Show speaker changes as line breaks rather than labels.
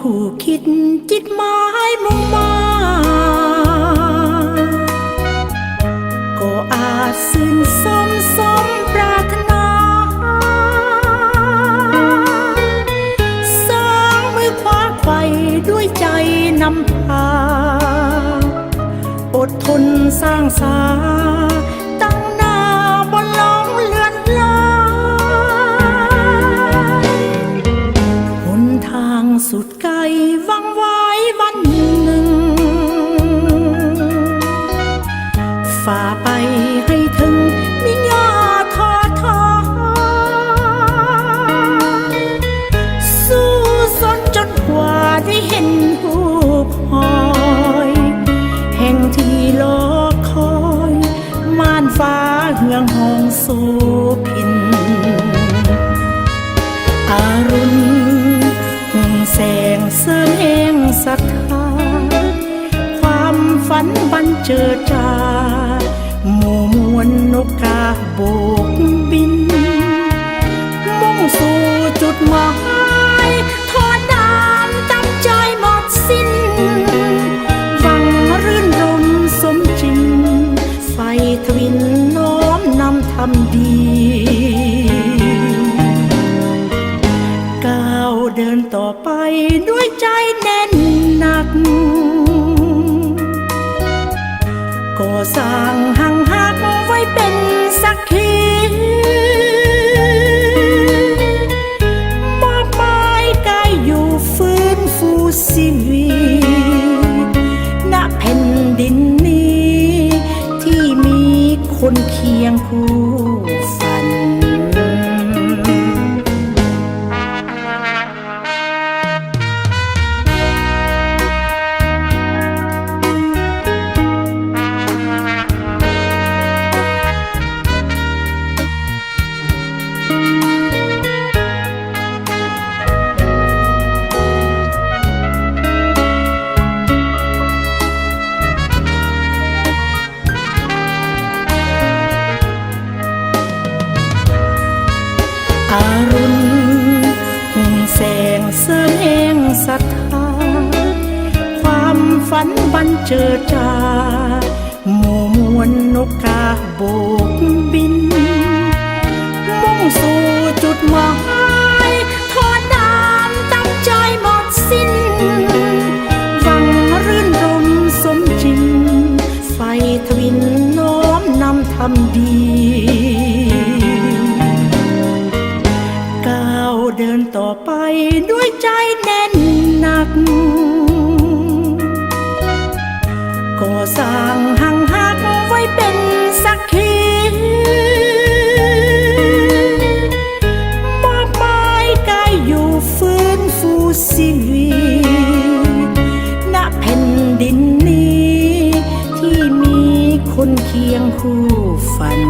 คู่คิดจิตหมายมุ่งมาก็อาจสิ้นสมปรารถนาสองมือคว้าไขว่ด้วยใจนำพาอดทนสร้างสาตั้งหน้าบนหลงเลือนลายหนทางสุดไกลวังไว้วันหนึ่งฝ่าไปให้ถึงมิญญาท้อถอยสู้สนจนกว่าได้เห็นรูปหอยแห่งที่รอคอยม่านฟ้าเฮืองห้องสู่พินอารุณหุ่งแสงเสริมแห่งศรัทธาความฝันบันเจิดจ้าหมู่มวลนกกาโบกบินมุ่งสู่จุดหมายทอดน้ำตั้งใจหมดสิ้นฟังรื่นรมสมจริงไฟทวินน้อมนำทำดีก้าวเดินต่อไปด้วยใจแน่นหนักก่อสร้างหังหักไว้เป็นสักขีมอบหมายกายอยู่ฟื้นฟูชีวิตณแผ่นดินนี้ที่มีคนเคียงคู่ฝันอารุณหุ่งแสงเสริมแห่งศรัทธาความฝันบันเจิดจ้าหมู่มวลนกกาโบกบินมุ่งสู่จุดหมายทอดน้ำตั้งใจหมดสิ้นฟังรื่นรมสมจริงไฟทวินน้อมนำทำดีเดินต่อไปด้วยใจแน่นหนักก่อสร้างหังหักไว้เป็นสักขีมอบหมายกายอยู่ฟื้นฟูชีวิตณแผ่นดินนี้ที่มีคนเคียงคู่ฝัน